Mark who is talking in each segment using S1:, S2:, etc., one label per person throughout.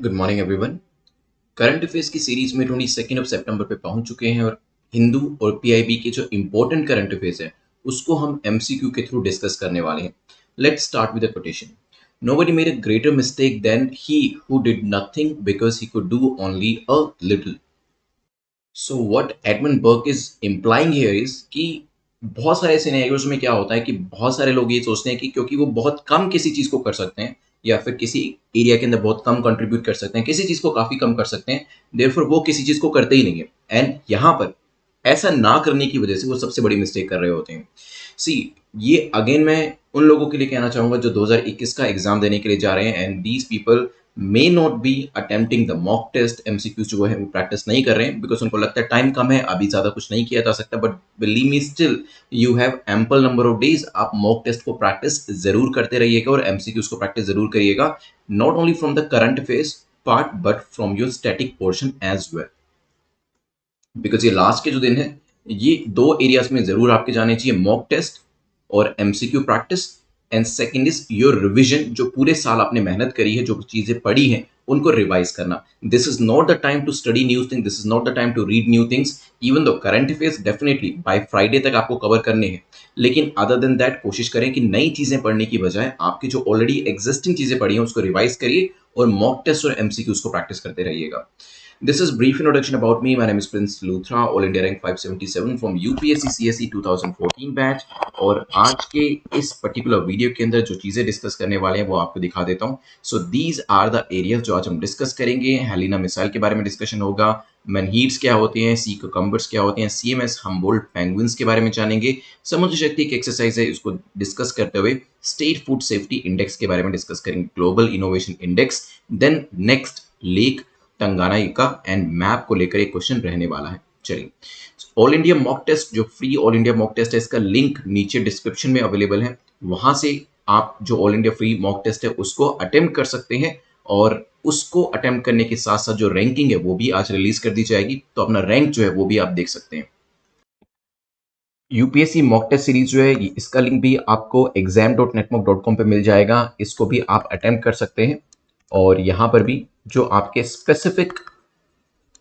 S1: Good morning everyone. Current affairs की series में 22 सितंबर पे पहुंच चुके हैं और हिंदू और पीआईबी के जो इंपॉर्टेंट करंट अफेयर्स है उसको हम एमसीक्यू के थ्रू डिस्कस करने वाले हैं। Let's start with the quotation. Nobody made a greater mistake than he who did nothing because he could do only a little. So what Edmund Burke is implying here is कि बहुत सारे scenarios में क्या होता है कि बहुत सारे लोग ये सोचते हैं कि क्योंकि वो बहुत कम किसी चीज को कर सकते हैं या फिर किसी एरिया के अंदर बहुत कम कंट्रीब्यूट कर सकते हैं, किसी चीज को काफी कम कर सकते हैं, देयरफॉर वो किसी चीज को करते ही नहीं है। एंड यहाँ पर ऐसा ना करने की वजह से वो सबसे बड़ी मिस्टेक कर रहे होते हैं। सी, ये अगेन मैं उन लोगों के लिए कहना चाहूंगा जो 2021 का एग्जाम देने के लिए जा रहे हैं and these people may not be attempting the mock test. MCQs जो है वो प्रैक्टिस नहीं कर रहे हैं बिकॉज उनको लगता है टाइम कम है, अभी ज्यादा कुछ नहीं किया जा सकता। But believe me, still you have ample number of days. आप मॉक टेस्ट को प्रैक्टिस जरूर करते रहिएगा और एमसीक्यूज को प्रैक्टिस जरूर करिएगा, not only from the current affairs part but from your static portion as well. Because ये लास्ट के जो दिन है, ये दो एरियाज में जरूर आपके जाने चाहिए, मॉक टेस्ट और MCQ practice. And second is your revision, जो पूरे साल आपने मेहनत करी है, जो चीजें पढ़ी हैं उनको रिवाइज करना। This is not the time to study new thing, this is not the time to read new things. Even though current affairs definitely by Friday तक आपको कवर करने हैं, लेकिन अदर देन दैट कोशिश करें कि नई चीजें पढ़ने की बजाय आपकी जो ऑलरेडी एग्जिस्टिंग चीजें पढ़ी हैं उसको रिवाइज करिए और मॉक टेस्ट और एमसीक्यूज को प्रैक्टिस करते रहिएगा। This is brief introduction about me. My name is Prince Luthra, All India Rank 577 from UPSC CSE 2014 batch. और आज के इस पर्टिकुलर वीडियो के अंदर जो चीज़ें डिस्कस करने वाले हैं वो आपको दिखा देता हूँ। So these are the areas जो आज हम डिस्कस करेंगे। हेलिना मिसाइल के बारे में डिस्कशन होगा, मैनहीट्स क्या होते हैं, सी कुकम्बर्स क्या होते हैं, सीएमएस हम्बोल्ट पेंगुइन्स के बारे में जानेंगे। समुद्र शक्ति एक एक्सरसाइज है, इसको डिस्कस करते हुए स्टेट फूड सेफ्टी इंडेक्स के बारे में डिस्कस करेंगे, global innovation index. Then next lake Tanganyika and map को लेकर एक क्वेश्चन रहने वाला है। चलिए, ऑल इंडिया मॉक टेस्ट, जो free all India mock test है, इसका लिंक नीचे डिस्क्रिप्शन में अवेलेबल है। वहां से आप जो all India free mock test है उसको अटेम्प्ट कर सकते हैं और उसको अटेम्प्ट करने के साथ साथ जो रैंकिंग है वो भी आज रिलीज कर दी जाएगी, तो अपना रैंक जो है वो भी आप देख सकते हैं। यूपीएससी मॉक टेस्ट सीरीज जो है इसका लिंक भी आपको exam.netmock.com पे मिल जाएगा, इसको भी आप अटेम्प्ट कर सकते हैं। और यहाँ पर भी जो आपके specific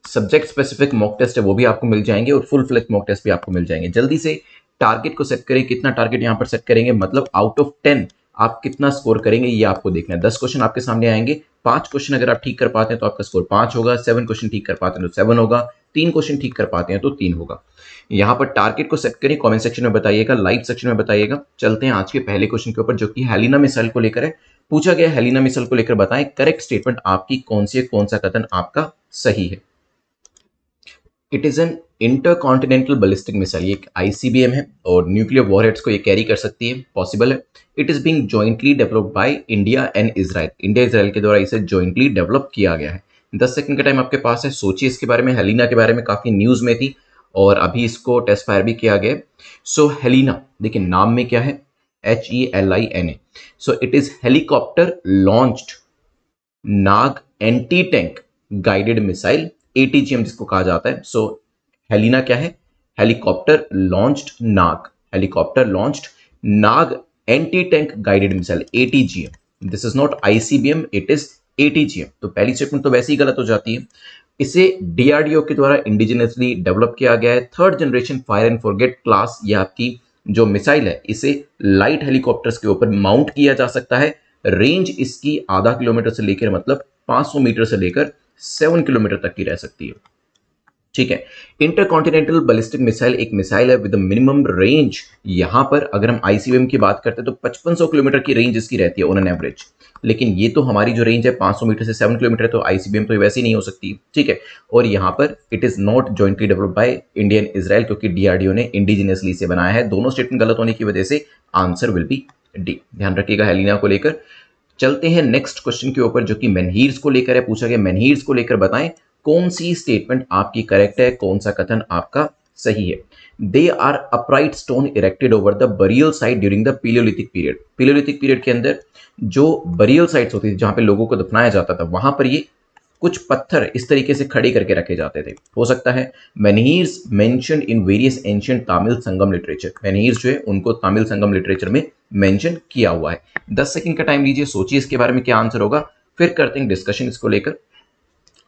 S1: subject specific mock test है वो भी आपको मिल जाएंगे और फुल फ्लेज मॉक टेस्ट भी आपको मिल जाएंगे। जल्दी से टारगेट को सेट करें, कितना टारगेट यहाँ पर सेट करेंगे, मतलब आउट ऑफ 10 आप कितना स्कोर करेंगे ये आपको देखना है। 10 क्वेश्चन आपके सामने आएंगे, 5 क्वेश्चन अगर आप ठीक कर पाते हैं तो आपका स्कोर 5 होगा, 7 क्वेश्चन ठीक कर पाते हैं तो 7 होगा, 3 क्वेश्चन ठीक कर पाते हैं तो 3 होगा। यहाँ पर टारगेट को सेट करें, कमेंट सेक्शन में बताइएगा, लाइव सेक्शन में बताइएगा। चलते हैं आज के पहले क्वेश्चन के ऊपर जो कि हेलिना मिसाइल को लेकर है। पूछा गया हेलिना मिसाइल को लेकर बताएं करेक्ट स्टेटमेंट आपकी कौन सी है, कौन सा कथन आपका सही है। It is an intercontinental ballistic missile, ये एक आईसीबीएम है और न्यूक्लियर वॉरहेड्स को ये कैरी कर सकती है, पॉसिबल है। It is being jointly developed by India and Israel, India Israel के द्वारा इसे जॉइंटली डेवलप किया गया है। 10 सेकंड का टाइम आपके पास है, सोचिए इसके बारे में। हेलिना के बारे में काफी न्यूज में थी और अभी इसको टेस्ट फायर भी किया गया। सो हेलिना, देखिए नाम में क्या है, HELINA। So it is helicopter launched Nag anti tank guided missile, ATGM जिसको कहा जाता है। सो हेलिना क्या है, helicopter launched Nag, helicopter launched Nag anti tank guided missile, ATGM. This is not ICBM, it is ATGM. तो पहली statement तो वैसे ही गलत हो जाती है। इसे डीआरडीओ के द्वारा इंडिजिनियसली डेवलप किया गया है। Third generation fire and forget class, यह आपकी जो मिसाइल है इसे लाइट हेलीकॉप्टर्स के ऊपर माउंट किया जा सकता है। रेंज इसकी आधा किलोमीटर से लेकर मतलब 500 मीटर से लेकर 7 किलोमीटर तक की रह सकती है। ठीक है, इंटरकॉन्टिनेंटल बैलिस्टिक मिसाइल एक मिसाइल है विद मिनिमम रेंज। यहां पर अगर हम आईसीबीएम की बात करते हैं तो 5500 किलोमीटर की रेंज इसकी रहती है ऑन एन एवरेज, लेकिन ये तो हमारी जो रेंज है 500 मीटर से 7 किलोमीटर है, तो आईसीबीएम तो वैसे ही नहीं हो सकती। ठीक है, और यहाँ पर it is not jointly developed by India and Israel, क्योंकि डीआरडीओ ने इंडिजिनियसली इसे बनाया है। दोनों स्टेटमेंट गलत होने की वजह से आंसर विल बी डी। ध्यान रखिएगा हेलिना को लेकर। चलते हैं नेक्स्ट क्वेश्चन के ऊपर जो कि मेनहीर्स को लेकर है। पूछा गया मेनहीर्स को लेकर बताएं कौन सी स्टेटमेंट आपकी करेक्ट है, कौन सा कथन आपका सही है। They are upright stone erected over the burial site during the paleolithic period. Paleolithic period के अंदर जो बरियल साइट्स होती थी जहां पे लोगों को दफनाया जाता था, वहां पर ये कुछ पत्थर इस तरीके से खड़े करके रखे जाते थे। हो सकता है menhirs mentioned in various ancient Tamil Sangam literature, menhirs जो है उनको तमिल संगम लिटरेचर में मेंशन किया हुआ है। 10 सेकंड का टाइम लीजिए, सोचिए इसके बारे में क्या आंसर होगा। फिर करते हैं डिस्कशन इसको लेकर।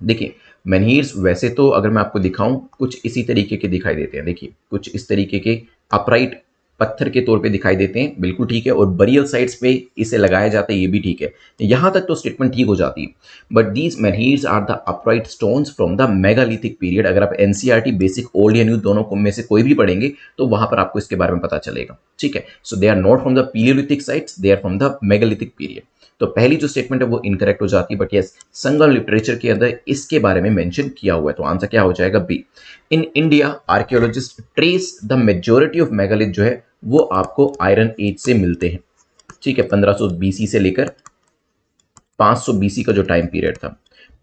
S1: देखिए मेनहीर्स वैसे तो अगर मैं आपको दिखाऊं कुछ इसी तरीके के दिखाई देते हैं। देखिए कुछ इस तरीके के अपराइट पत्थर के तौर पे दिखाई देते हैं, बिल्कुल ठीक है। और बरियल साइट्स पे इसे लगाया जाता है, ये भी ठीक है। यहां तक तो स्टेटमेंट ठीक हो जाती है। But these menhirs are the upright stones from the megalithic period. अगर आप एनसीईआरटी बेसिक ओल्ड या न्यू दोनों में से कोई भी पढ़ेंगे तो वहां पर आपको इसके बारे में पता चलेगा, ठीक है। So they are not from the paleolithic sites, they are from the megalithic period. तो पहली जो स्टेटमेंट है वो इनकरेक्ट हो जाती है, बट यस संगम लिटरेचर के अंदर इसके बारे में मेंशन किया हुआ है। तो आंसर क्या हो जाएगा? B. In India archaeologists trace the majority of megalith जो है वो आपको आयरन एज से मिलते हैं, ठीक है। 1500 बीसी से लेकर 500 बीसी का जो टाइम पीरियड था।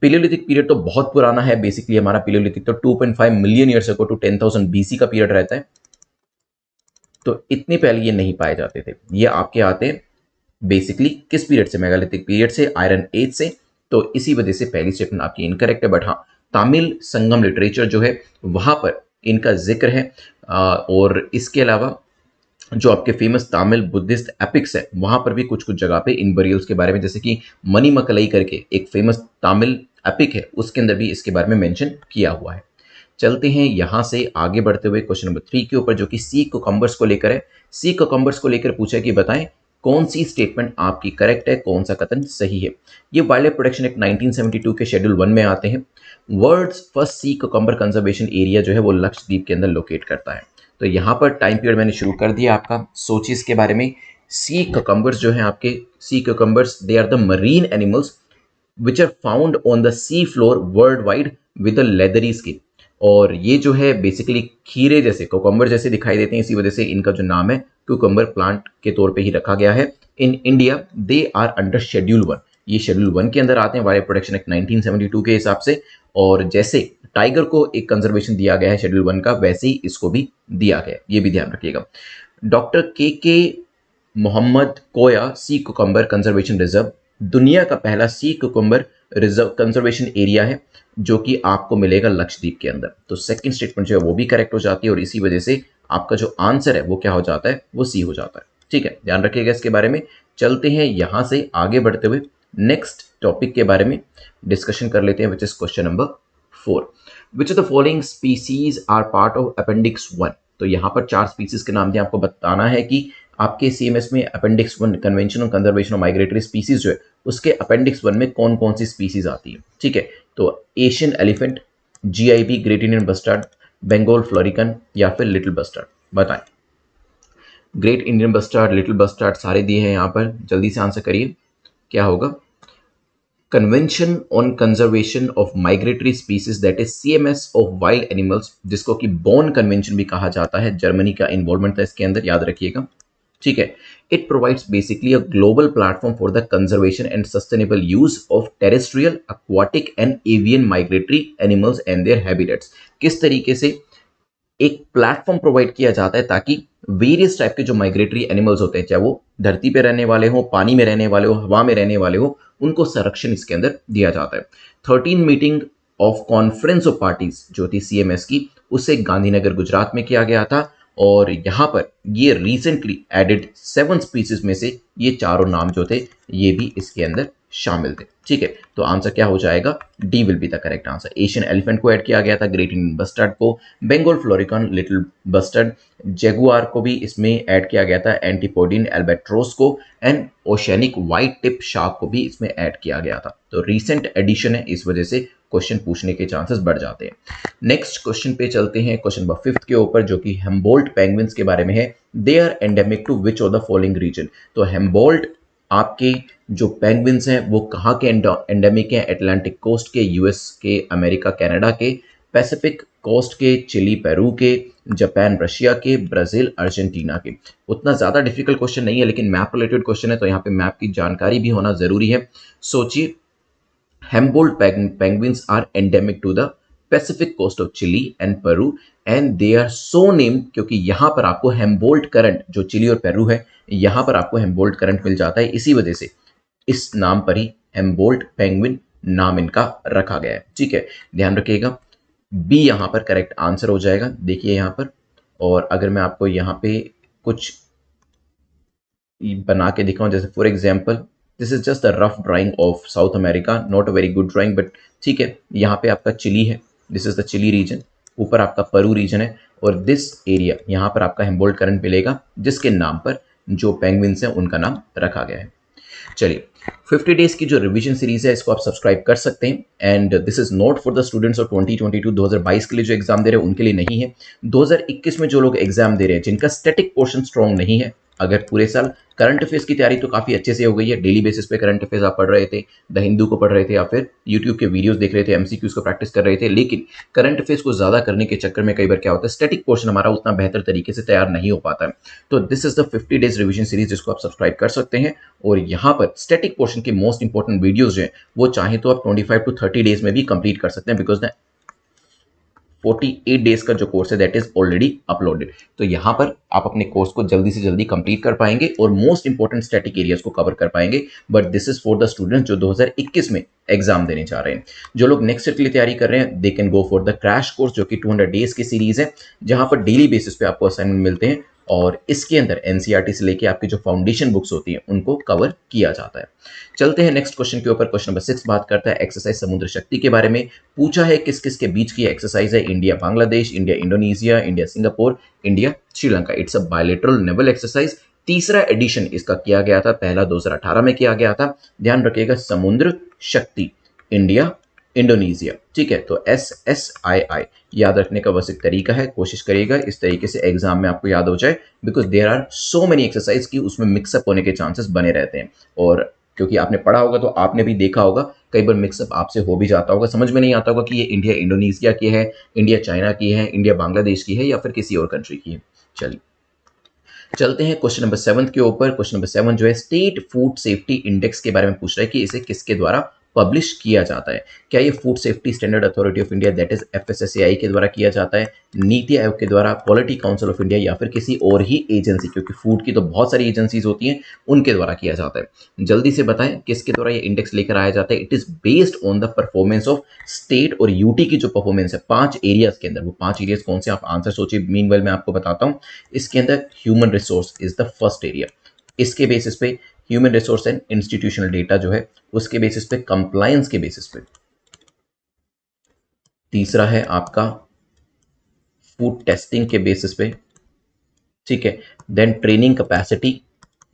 S1: पिलियोलिथिक पीरियड तो बहुत पुराना है, बेसिकली हमारा पिलियोलिथिक तो 2.5 million years ago to 10,000 BC का पीरियड रहता है। तो इतने पहले ये नहीं पाए जाते थे, ये आपके आते हैं बेसिकली किस पीरियड से? मेगालिथिक पीरियड से, आयरन एज से। तो इसी वजह से पहली स्टेटमेंट आपकी इनकरेक्ट है। बट हाँ, तमिल संगम लिटरेचर जो है वहां पर इनका जिक्र है। और इसके अलावा जो आपके फेमस तमिल बुद्धिस्ट एपिक्स है वहां पर भी कुछ कुछ जगह पे इन बरियल्स के बारे में, जैसे कि मणिमकलई करके एक फेमस तमिल एपिक है, उसके अंदर भी इसके बारे में मेंशन किया हुआ है। चलते हैं यहां से आगे बढ़ते हुए क्वेश्चन नंबर 3 के ऊपर, जो कि सी कुकम्बर्स को लेकर है। सी कुकम्बर्स को लेकर पूछा है कि बताएं कौन सी स्टेटमेंट आपकी करेक्ट है, कौन सा कथन सही है। ये वाइल्ड लाइफ प्रोटेक्शन एक्ट 1972 के शेड्यूल 1 में आते हैं। वर्ल्ड्स फर्स्ट सी कुकम्बर कंजर्वेशन एरिया जो है वो लक्षद्वीप के अंदर लोकेट करता है। तो यहाँ पर टाइम पीरियड मैंने शुरू कर दिया आपका, सोचिए इसके बारे में। सी कुकम्बर्स जो है आपके, sea cucumbers they are the marine animals which are found on the sea floor world wide with a leathery skin. और ये जो है बेसिकली खीरे जैसे, कोकम्बर जैसे दिखाई देते हैं, इसी वजह से इनका जो नाम है क्यूकम्बर प्लांट के तौर पे ही रखा गया है। In India they are under schedule 1, ये शेड्यूल 1 के अंदर आते हैं वाइल्ड प्रोटेक्शन एक्ट 1972 के हिसाब से। और जैसे टाइगर को एक कंजर्वेशन दिया गया है शेड्यूल 1 का, वैसे ही इसको भी दिया गया है, ये भी ध्यान रखिएगा। डॉक्टर के मोहम्मद कोया सी कुकम्बर कंजर्वेशन रिजर्व दुनिया का पहला सी कुकम्बर रिजर्व कंजर्वेशन एरिया है, जो कि आपको मिलेगा लक्षद्वीप के अंदर। तो सेकंड स्टेटमेंट जो है वो भी करेक्ट हो जाती है, और इसी वजह से आपका जो आंसर है वो क्या हो जाता है? वो सी हो जाता है, ठीक है। ध्यान रखिएगा इसके बारे में। चलते हैं यहां से आगे बढ़ते हुए नेक्स्ट टॉपिक के बारे में डिस्कशन कर लेते हैं, which is question number 4। Which of the following species are part of appendix 1। तो यहाँ पर 4 स्पीसीज के नाम दिए, आपको बताना है कि आपके सीएमएस में appendix 1 convention on conservation of migratory species जो है उसके अपेंडिक्स 1 में कौन कौन सी स्पीसीज आती है, ठीक है। तो Asian elephant, GIB great Indian bustard, Bengal florican, या फिर लिटिल बस्टर्ड, बताएं। Great Indian bustard, little bustard सारे दिए हैं यहाँ पर, जल्दी से आंसर करिए क्या होगा। Convention on conservation of migratory species that is CMS of wild animals, जिसको कि बॉन कन्वेंशन भी कहा जाता है, जर्मनी का इन्वॉल्वमेंट था इसके अंदर, याद रखिएगा, ठीक है। It provides basically a global platform for the conservation and sustainable use of terrestrial, aquatic and avian migratory animals and there habitats. किस तरीके से एक प्लेटफॉर्म प्रोवाइड किया जाता है ताकि वेरियस टाइप के जो माइग्रेटरी एनिमल्स होते हैं, चाहे वो धरती पे रहने वाले हो, पानी में रहने वाले हो, हवा में रहने वाले हो, उनको संरक्षण इसके अंदर दिया जाता है। 13 meeting of conference of parties जो थी सीएमएस की, उसे गांधीनगर गुजरात में किया गया था। और यहाँ पर ये रिसेंटली एडेड 7 स्पीसीज में से ये चारों नाम जो थे ये भी इसके अंदर शामिल थे, ठीक है। तो आंसर क्या हो जाएगा? D will be the correct answer. Asian elephant को ऐड किया गया था, ग्रेट इंडियन बस्टर्ड को, Bengal florican, little bustard, jaguar को भी इसमें ऐड किया गया था, एंटीपोडिन एल्बेट्रोस को, and oceanic white tip shark को भी इसमें ऐड किया गया था। तो रिसेंट एडिशन है, इस वजह से क्वेश्चन पूछने के चांसेस बढ़ जाते हैं। नेक्स्ट क्वेश्चन पे चलते हैं, क्वेश्चन नंबर 5 के ऊपर, जो कि हेम्बोल्ट पेंगुइन्स के बारे में है। They are endemic to which of the following region. तो हेम्बोल्ट आपके जो पेंगुइन्स हैं वो कहाँ के एंडेमिक हैं? अटलांटिक कोस्ट के, यूएस के, अमेरिका कनाडा के, पैसिफिक कोस्ट के, चिली पेरू के, जापान रशिया के, ब्राजील अर्जेंटीना के। उतना ज़्यादा डिफिकल्ट क्वेश्चन नहीं है, लेकिन मैप रिलेटेड क्वेश्चन है तो यहाँ पे मैप की जानकारी भी होना ज़रूरी है। सोचिए, Humboldt penguins are endemic to the Pacific coast of Chile and Peru, and they are so named क्योंकि यहाँ पर आपको हेम्बोल्ट करंट, जो चिली और पेरू है, यहाँ पर आपको हेम्बोल्ट करंट मिल जाता है, इसी वजह से इस नाम पर ही हेम्बोल्ट पेंगुइन नाम इनका रखा गया है, ठीक है। ध्यान रखिएगा, बी यहाँ पर करेक्ट आंसर हो जाएगा। देखिए यहाँ पर, और अगर मैं आपको यहाँ पे कुछ बना के दिखाऊं, जैसे for example this is just the rough drawing of South America, not a very good drawing but ठीक है। यहाँ पे आपका चिली है, this is the Chile region, ऊपर आपका पेरू रीजन है, और दिस एरिया यहाँ पर आपका हेम्बोल्ट करंट मिलेगा, जिसके नाम पर जो पेंगुइन्स हैं उनका नाम रखा गया है। चलिए 50 डेज की जो रिवीजन सीरीज है इसको आप सब्सक्राइब कर सकते हैं, and this is not for the students of 2022 के लिए जो एग्जाम दे रहे हैं उनके लिए नहीं है। 2021 में जो लोग एग्जाम दे रहे हैं जिनका स्टैटिक पोर्शन स्ट्रॉन्ग नहीं है, अगर पूरे साल करंट अफेयर्स की तैयारी तो काफी अच्छे से हो गई है, डेली बेसिस पे करंट अफेयर्स आप पढ़ रहे थे, द हिंदू को पढ़ रहे थे या फिर यूट्यूब के वीडियोस देख रहे थे, एमसीक्यूज को प्रैक्टिस कर रहे थे, लेकिन करंट अफेयर्स को ज्यादा करने के चक्कर में कई बार क्या होता है, स्टैटिक पोर्शन हमारा उतना बेहतर तरीके से तैयार नहीं हो पाता है। तो this is the 50 days revision series जिसको आप सब्सक्राइब कर सकते हैं, और यहाँ पर स्टैटिक पोर्शन के मोस्ट इंपॉर्टेंट वीडियोज जो है वो चाहे तो आप 25 to 30 डेज में भी कंप्लीट कर सकते हैं, बिकॉज द 48 डेज का जो कोर्स है दैट इज ऑलरेडी अपलोडेड। तो यहां पर आप अपने कोर्स को जल्दी से जल्दी कंप्लीट कर पाएंगे और मोस्ट इंपॉर्टेंट स्टैटिक एरियाज को कवर कर पाएंगे। But this is for the students जो 2021 में एग्जाम देने जा रहे हैं। जो लोग नेक्स्ट ईयर के लिए तैयारी कर रहे हैं they can go for the crash course, जो कि 200 डेज की सीरीज है, जहां पर डेली बेसिस पे आपको असाइनमेंट मिलते हैं, और इसके अंदर एनसीईआरटी से लेके आपकी जो फाउंडेशन बुक्स होती हैं उनको कवर किया जाता है। चलते हैं नेक्स्ट क्वेश्चन के ऊपर। क्वेश्चन नंबर 6 बात करता है एक्सरसाइज समुद्र शक्ति के बारे में। पूछा है किस किस के बीच की एक्सरसाइज है, India Bangladesh, India Indonesia, India Singapore, India Sri Lanka. It's a bilateral naval exercise. तीसरा एडिशन इसका किया गया था, पहला 2018 में किया गया था। ध्यान रखिएगा समुद्र शक्ति, इंडिया इंडोनेशिया, ठीक है। तो SSII याद रखने का बस एक तरीका है, कोशिश करिएगा इस तरीके से एग्जाम में आपको याद हो जाए, because there are so many exercise की उसमें मिक्सअप होने के चांसेस बने रहते हैं। और क्योंकि आपने पढ़ा होगा तो आपने भी देखा होगा, कई बार मिक्सअप आपसे हो भी जाता होगा, समझ में नहीं आता होगा कि ये इंडिया इंडोनेशिया की है, इंडिया चाइना की है, इंडिया बांग्लादेश की है, या फिर किसी और कंट्री की है। चलिए चलते हैं क्वेश्चन नंबर 7 के ऊपर। क्वेश्चन नंबर 7 जो है स्टेट फूड सेफ्टी इंडेक्स के बारे में पूछ रहा है कि इसे किसके द्वारा पब्लिश किया जाता है। क्या ये food safety standard authority of India that is FSSAI के द्वारा किया जाता है, नीति आयोग के द्वारा, क्वालिटी काउंसिल ऑफ इंडिया, या फिर किसी और ही एजेंसी, क्योंकि फूड की तो बहुत सारी एजेंसीज होती हैं, उनके द्वारा किया जाता है। जल्दी से बताएं किसके द्वारा ये इंडेक्स लेकर आया जाता है। It is based on the performance of state और यूटी की जो परफॉर्मेंस है 5 एरियाज के अंदर। वो 5 एरियाज कौन से आप आंसर सोचिए, मीनवाइल मैं आपको बताता हूं। इसके अंदर human resource is the first area, इसके बेसिस पे human resource and institutional data जो है उसके बेसिस पे, कंप्लायंस के बेसिस पे। तीसरा है आपका फूड टेस्टिंग के बेसिस पे, ठीक है। देन ट्रेनिंग कैपेसिटी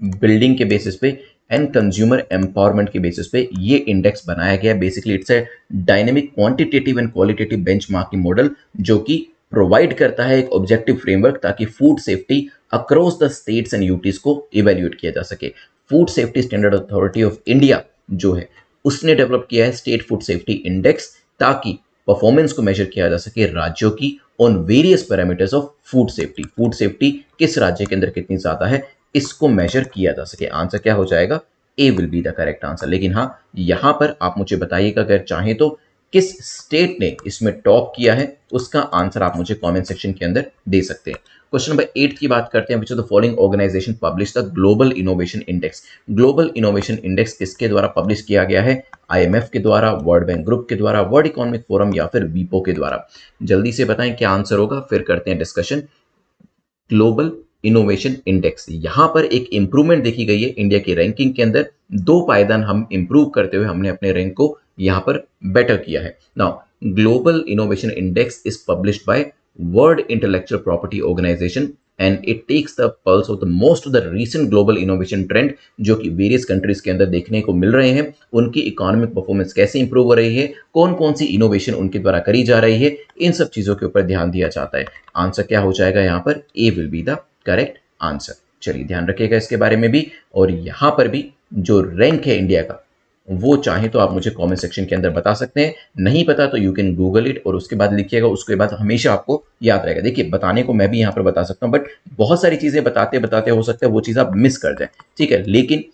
S1: बिल्डिंग के बेसिस पे, एंड कंज्यूमर एम्पावरमेंट के बेसिस पे ये इंडेक्स बनाया गया। Basically it's a dynamic quantitative and qualitative benchmarking model, जो कि प्रोवाइड करता है एक ऑब्जेक्टिव फ्रेमवर्क ताकि food safety across the states and UTs को इवेल्युएट किया जा सके। Food safety standard authority of India जो है उसने डेवलप किया है स्टेट फूड सेफ्टी इंडेक्स, ताकि परफॉर्मेंस को मेजर किया जा सके राज्यों की on various parameters of food safety. Food safety किस राज्य के अंदर कितनी ज्यादा है इसको मेजर किया जा सके। आंसर क्या हो जाएगा, A will be the correct answer. लेकिन हाँ, यहां पर आप मुझे बताइएगा अगर चाहें तो किस स्टेट ने इसमें टॉप किया है, उसका आंसर आप मुझे कमेंट सेक्शन के अंदर दे सकते हैं। क्वेश्चन नंबर 8 की बात करते हैं। Which of the following organisation publish the global innovation index. Global innovation index किसके द्वारा पब्लिश किया गया है, IMF के द्वारा, वर्ल्ड बैंक ग्रुप के द्वारा, वर्ल्ड इकोनॉमिक फोरम, या फिर वीपो के द्वारा। जल्दी से बताएं क्या आंसर होगा, फिर करते हैं डिस्कशन। ग्लोबल इनोवेशन इंडेक्स, यहां पर एक इंप्रूवमेंट देखी गई है इंडिया की रैंकिंग के अंदर। 2 पायदान हम इंप्रूव करते हुए हमने अपने रैंक को यहां पर बेटर किया है। Now global innovation index is published by World Intellectual Property Organization, and it takes the pulse of the most of the recent global innovation trend जो कि वेरियस कंट्रीज के अंदर देखने को मिल रहे हैं। उनकी इकोनॉमिक परफॉर्मेंस कैसे इंप्रूव हो रही है, कौन कौन सी इनोवेशन उनके द्वारा करी जा रही है, इन सब चीजों के ऊपर ध्यान दिया जाता है। आंसर क्या हो जाएगा यहाँ पर, A will be the correct answer. चलिए ध्यान रखिएगा इसके बारे में भी। और यहां पर भी जो रैंक है इंडिया का वो चाहे तो आप मुझे कमेंट सेक्शन के अंदर बता सकते हैं, नहीं पता तो यू कैन गूगल इट और उसके बाद लिखिएगा, उसके बाद हमेशा आपको याद रहेगा। देखिए बताने को मैं भी यहाँ पर बता सकता हूँ, बट बहुत सारी चीजें बताते बताते हो सकता है वो चीज़ आप मिस कर जाए, ठीक है, लेकिन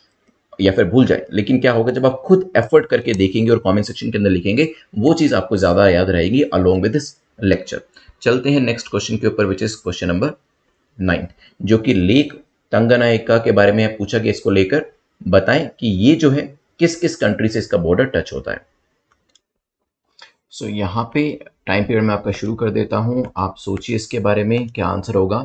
S1: या फिर भूल जाए। लेकिन क्या होगा, जब आप खुद एफर्ट करके देखेंगे और कमेंट सेक्शन के अंदर लिखेंगे वो चीज़ आपको ज़्यादा याद रहेगी अलोंग विद दिस लेक्चर। चलते हैं नेक्स्ट क्वेश्चन के ऊपर, विच इज क्वेश्चन नंबर 9, जो कि लेक तंगनाइका के बारे में पूछा गया। इसको लेकर बताएं कि ये जो है किस किस कंट्री से इसका बॉर्डर टच होता है। यहाँ पे टाइम पीरियड में आपका शुरू कर देता हूं, आप सोचिए इसके बारे में क्या आंसर होगा।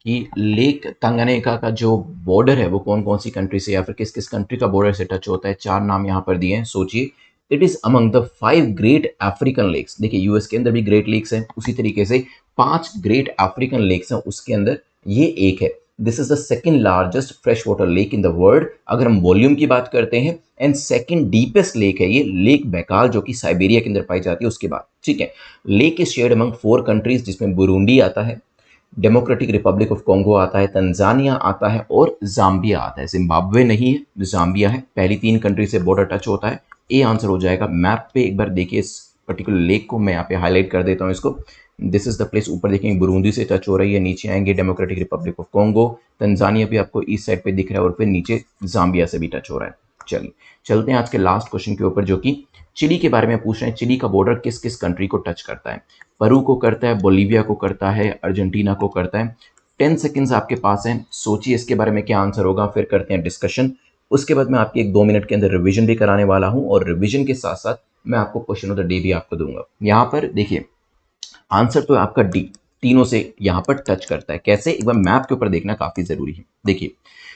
S1: कि लेक तंगनेका का जो बॉर्डर है वो कौन कौन सी कंट्री से या फिर किस किस कंट्री का बॉर्डर से टच होता है। 4 नाम यहाँ पर दिए हैं, सोचिए। It is among the 5 great African lakes. देखिए यूएस के अंदर भी ग्रेट लेक्स हैं, उसी तरीके से 5 ग्रेट अफ्रीकन लेक्स हैं, उसके अंदर ये एक है। This is the second largest fresh water lake in the world अगर हम वॉल्यूम की बात करते हैं, एंड सेकंड डीपेस्ट लेक है ये लेक बैकाल जो कि साइबेरिया के अंदर पाई जाती है उसके बाद, ठीक है। Lake is shared among 4 countries जिसमें बुरुंडी आता है, डेमोक्रेटिक रिपब्लिक ऑफ कॉन्गो आता है, तंजानिया आता है और जाम्बिया आता है। जिम्बाब्वे नहीं है, जाम्बिया है। पहली 3 कंट्री से बॉर्डर टच होता है। ए आंसर हो जाएगा। मैप पे एक बार देखिए इस पर्टिकुलर लेक को, मैं यहाँ पे हाईलाइट कर देता हूँ इसको। This is the place. ऊपर देखेंगे बुरुंडी से टच हो रही है, नीचे आएंगे democratic Republic of Congo, Tanzania भी आपको ईस्ट साइड पे दिख रहा है और फिर नीचे जाम्बिया से भी टच हो रहा है। चलिए चलते हैं आज के लास्ट क्वेश्चन के ऊपर जो कि चिली के बारे में पूछ रहे हैं। चिली का बॉर्डर किस किस कंट्री को टच करता है? पेरू को करता है, बोलीविया को करता है, अर्जेंटीना को करता है। 10 सेकंड्स आपके पास हैं, सोचिए इसके बारे में क्या आंसर होगा, फिर करते हैं डिस्कशन। उसके बाद मैं आपकी एक 2 मिनट के अंदर रिवीजन भी कराने वाला हूं और रिवीजन के साथ साथ मैं आपको क्वेश्चन ऑफ द डे भी आपको दूंगा। यहाँ पर देखिए आंसर तो है आपका डी, तीनों से यहाँ पर टच करता है। कैसे, एक बार मैप के ऊपर देखना काफी जरूरी है। देखिए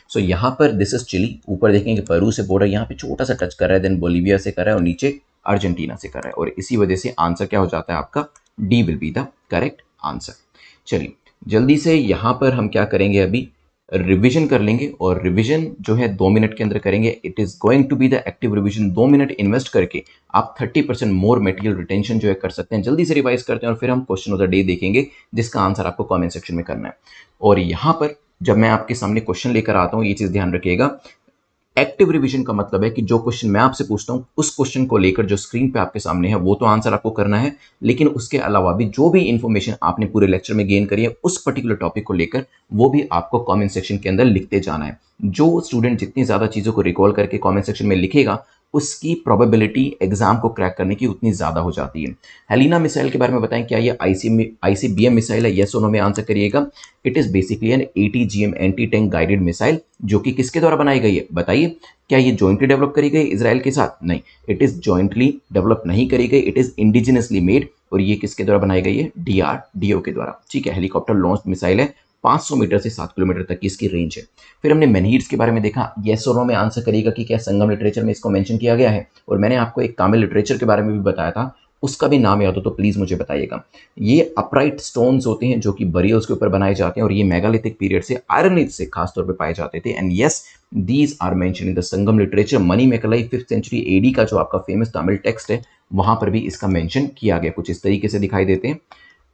S1: सो यहाँ पर दिस इज चिली, ऊपर देखेंगे पेरू से बॉर्डर यहाँ पे छोटा सा टच कर रहा है, देन बोलीविया से कर रहा है और नीचे अर्जेंटीना से कर रहा है, और इसी वजह से आंसर क्या हो जाता है आपका, D will be the correct answer. चलिए जल्दी से यहाँ पर हम क्या करेंगे, अभी रिवीजन कर लेंगे और रिवीजन जो है 2 मिनट के अंदर करेंगे। It is going to be the active revision. 2 minute invest करके आप 30% मोर मटेरियल रिटेंशन जो है कर सकते हैं। जल्दी से रिवाइज करते हैं और फिर हम क्वेश्चन ऑफ द डे देखेंगे जिसका आंसर आपको कमेंट सेक्शन में करना है। और यहाँ पर जब मैं आपके सामने क्वेश्चन लेकर आता हूँ, ये चीज ध्यान रखिएगा, एक्टिव रिवीजन का मतलब है कि जो क्वेश्चन मैं आपसे पूछता हूं उस क्वेश्चन को लेकर जो स्क्रीन पे आपके सामने है वो तो आंसर आपको करना है, लेकिन उसके अलावा भी जो भी इंफॉर्मेशन आपने पूरे लेक्चर में गेन करी है उस पर्टिकुलर टॉपिक को लेकर वो भी आपको कमेंट सेक्शन के अंदर लिखते जाना है। जो स्टूडेंट जितनी ज्यादा चीजों को रिकॉल करके कमेंट सेक्शन में लिखेगा उसकी प्रोबेबिलिटी एग्जाम को क्रैक करने की उतनी ज्यादा हो जाती है। हेलिना मिसाइल के बारे में बताएं, क्या ये आईसीबीएम मिसाइल है? यस और नो में आंसर करिएगा। It is basically an ATGM anti tank guided missile जो कि किसके द्वारा बनाई गई है बताइए। क्या ये जॉइंटली डेवलप करी गई इजराइल के साथ? नहीं, इट इज जॉइंटली डेवलप नहीं करी गई, इट इज इंडिजिनसली मेड। और ये किसके द्वारा बनाई गई है? डीआरडीओ के द्वारा, ठीक है। हेलीकॉप्टर लॉन्च मिसाइल है, 500 मीटर से 7 किलोमीटर तक की इसकी रेंज है। फिर हमने मेनहीट्स के बारे में देखा। येस और नो में आंसर करिएगा कि क्या संगम लिटरेचर में इसको मेंशन किया गया है। और मैंने आपको एक कामिल लिटरेचर के बारे में भी बताया था, उसका भी नाम याद हो तो प्लीज मुझे बताइएगा। ये अपराइट स्टोन्स होते हैं जो कि बरियल्स के ऊपर बनाए जाते हैं और ये मेगालिथिक पीरियड से आयरन एज से खासतौर पर पाए जाते थे। And yes these are mention in the Sangam literature. Manimekalai 5th century AD का जो आपका फेमस तमिल टेक्स्ट है वहां पर भी इसका मेंशन किया गया, कुछ इस तरीके से दिखाई देते हैं।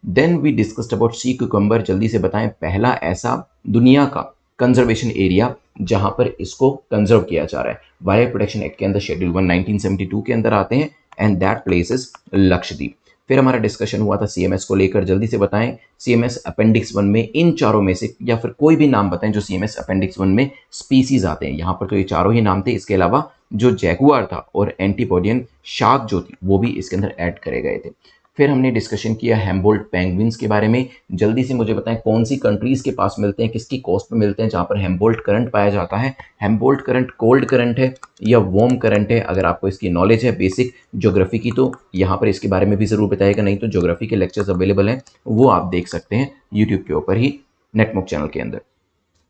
S1: Then we discussed about sea cucumber. जल्दी से बताएं पहला ऐसा दुनिया का कंजर्वेशन एरिया जहां पर इसको कंजर्व किया जा रहा है। वाइल्ड प्रोटेक्शन एक्ट के अंदर शेड्यूल 1 1972 के अंदर आते हैं and that place is Lakshadweep. फिर हमारा डिस्कशन हुआ था सीएमएस को लेकर। जल्दी से बताएं सीएमएस अपेंडिक्स 1 में इन चारों में से या फिर कोई भी नाम बताएं जो सीएमएस अपेंडिक्स 1 में स्पीसीज आते हैं। यहां पर तो ये चारों ही नाम थे, इसके अलावा जो जैगुआर था और एंटीपोडियन शार्क जो थी वो भी इसके अंदर ऐड करे गए थे। फिर हमने डिस्कशन किया हैम्बोल्ट पेंगुइन्स के बारे में। जल्दी से मुझे बताएं कौन सी कंट्रीज के पास मिलते हैं, किसकी कोस्ट पे मिलते हैं जहां पर हैम्बोल्ट करंट पाया जाता है। हैम्बोल्ट करंट कोल्ड करंट है या वार्म करंट है? अगर आपको इसकी नॉलेज है बेसिक ज्योग्राफी की तो यहाँ पर इसके बारे में भी जरूर बताएगा, नहीं तो ज्योग्राफी के लेक्चर्स अवेलेबल हैं वो आप देख सकते हैं यूट्यूब के ऊपर ही नेटमॉक चैनल के अंदर।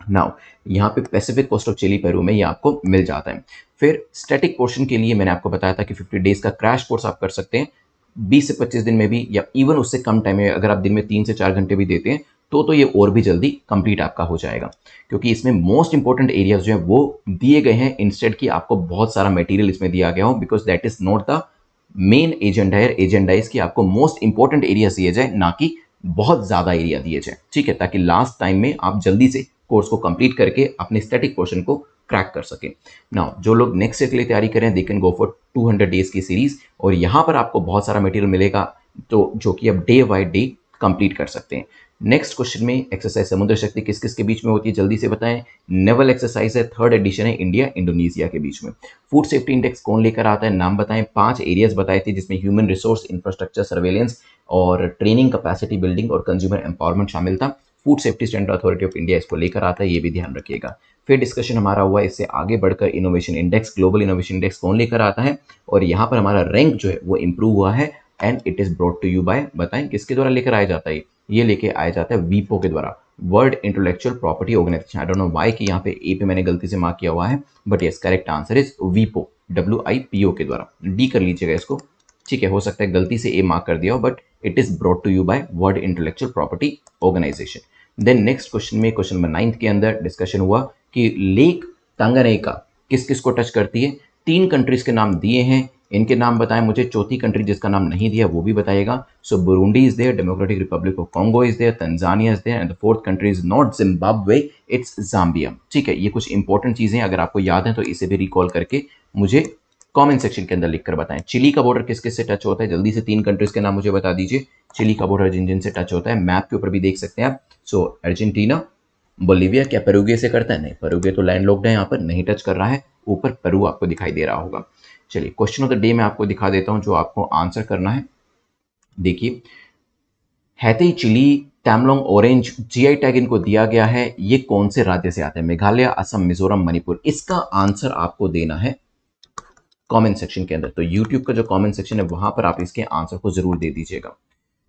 S1: नाउ यहाँ पे Pacific coast of Chile Peru में ये आपको मिल जाता है। फिर स्टैटिक पोर्शन के लिए मैंने आपको बताया था कि 50 डेज का क्रैश कोर्स आप कर सकते हैं 20 से 25 दिन में भी, या इवन उससे कम टाइम में। अगर आप दिन में 3 से 4 घंटे भी देते हैं तो ये और भी जल्दी कंप्लीट आपका हो जाएगा, क्योंकि इसमें मोस्ट इंपॉर्टेंट एरियाज जो है वो दिए गए हैं इंस्टेड कि आपको बहुत सारा मटेरियल इसमें दिया गया हो, because that is not the main agenda है। एजेंडा इज कि आपको मोस्ट इंपॉर्टेंट एरियाज दिए जाए, ना कि बहुत ज्यादा एरिया दिए जाए, ठीक है, ताकि लास्ट टाइम में आप जल्दी से कोर्स को कंप्लीट करके अपने स्टैटिक पोर्शन को क्रैक कर सके। नाउ जो लोग नेक्स्ट ईयर के लिए तैयारी करें they can go for 200 days की सीरीज, और यहाँ पर आपको बहुत सारा मटेरियल मिलेगा तो जो कि आप डे बाय डे कंप्लीट कर सकते हैं। नेक्स्ट क्वेश्चन में एक्सरसाइज समुद्र शक्ति किस किस के बीच में होती है, जल्दी से बताएं। नेवल एक्सरसाइज है, 3rd एडिशन है, इंडिया इंडोनेशिया के बीच में। फूड सेफ्टी इंडेक्स कौन लेकर आता है, नाम बताएं। 5 एरियाज बताए थे जिसमें ह्यूमन रिसोर्स, इंफ्रास्ट्रक्चर, सर्वेलेंस और ट्रेनिंग, कैपेसिटी बिल्डिंग और कंज्यूमर एम्पावरमेंट शामिल था। Food safety standard authority of India इसको लेकर आता है, ये भी ध्यान रखिएगा। फिर डिस्कशन हमारा हुआ इससे आगे बढ़कर innovation index, global innovation index कौन लेकर आता है, और यहाँ पर हमारा रैंक जो है वो इंप्रूव हुआ है and it is brought to you by, बताएं किसके द्वारा लेकर आया जाता है। ये लेके आया जाता है वीपो के द्वारा, World Intellectual Property Organization. I don't know why कि यहाँ पे ए पे मैंने गलती से मार्क किया हुआ है, but yes correct answer is वीपो, WIPO के द्वारा। डी कर लीजिएगा इसको, ठीक है। हो सकता है गलती से ए मार्क कर दिया हो, but it is brought to you by World Intellectual Property Organization. Then next question में, क्वेश्चन नंबर 9 के अंदर डिस्कशन हुआ कि लेक तंगनेका किस किस को टच करती है। 3 कंट्रीज के नाम दिए हैं, इनके नाम बताएं मुझे। चौथी कंट्री जिसका नाम नहीं दिया वो भी बताइएगा। So Burundi is there, Democratic Republic of Congo is there, Tanzania is there, and the fourth country is not Zimbabwe, it's Zambia. ठीक है, ये कुछ इंपॉर्टेंट चीजें अगर आपको याद है तो इसे भी रिकॉल करके मुझे कमेंट सेक्शन के अंदर लिखकर बताएं। चिली का बॉर्डर किस किस से टच होता है, जल्दी से 3 कंट्रीज के नाम मुझे बता दीजिए। चिली का बॉर्डर जिन जिन से टच होता है, मैप के ऊपर भी देख सकते हैं आप। सो अर्जेंटीना, बोलीविया, क्या पेरुगे से करता है? नहीं, पेरुगे तो लैंडलॉक्ड है, यहाँ पर नहीं टच कर रहा है। ऊपर पेरू आपको दिखाई दे रहा होगा। चलिए क्वेश्चन ऑफ द डे मैं आपको दिखा देता हूं जो आपको आंसर करना है। देखिए, Haiti, Chile, Tamenglong orange GI tag इनको दिया गया है। ये कौन से राज्य से आते हैं? मेघालय, असम, मिजोरम, मणिपुर। इसका आंसर आपको देना है कमेंट सेक्शन के अंदर। तो यूट्यूब का जो कमेंट सेक्शन है वहां पर आप इसके आंसर को जरूर दे दीजिएगा।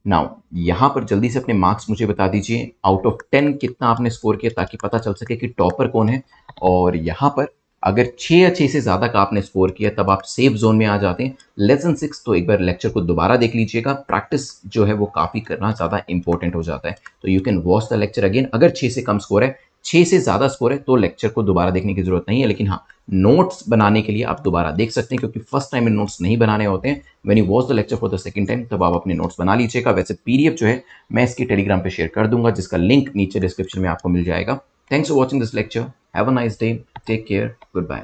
S1: नाउ यहां पर जल्दी से अपने मार्क्स मुझे बता दीजिए, आउट ऑफ 10 कितना आपने स्कोर किया, ताकि पता चल सके कि टॉपर कौन है। और यहां पर अगर 6 या 6 से ज़्यादा का आपने स्कोर किया तब आप सेफ जोन में आ जाते हैं। लेसन 6 तो एक बार लेक्चर को दोबारा देख लीजिएगा, प्रैक्टिस जो है वो काफ़ी करना ज़्यादा इंपॉर्टेंट हो जाता है। तो you can watch the lecture again. अगर 6 से कम स्कोर है, 6 से ज़्यादा स्कोर है, तो लेक्चर को दोबारा देखने की जरूरत नहीं है। लेकिन हाँ, नोट्स बनाने के लिए आप दोबारा देख सकते हैं, क्योंकि फर्स्ट टाइम में नोट्स नहीं बनाने होते हैं। When you watch the lecture for the second time तब आप अपने नोट्स बना लीजिएगा। वैसे पीडीएफ जो है मैं इसकी टेलीग्राम पे शेयर कर दूंगा, जिसका लिंक नीचे डिस्क्रिप्शन में आपको मिल जाएगा। Thanks for watching this lecture. Have a nice day, take care, good bye.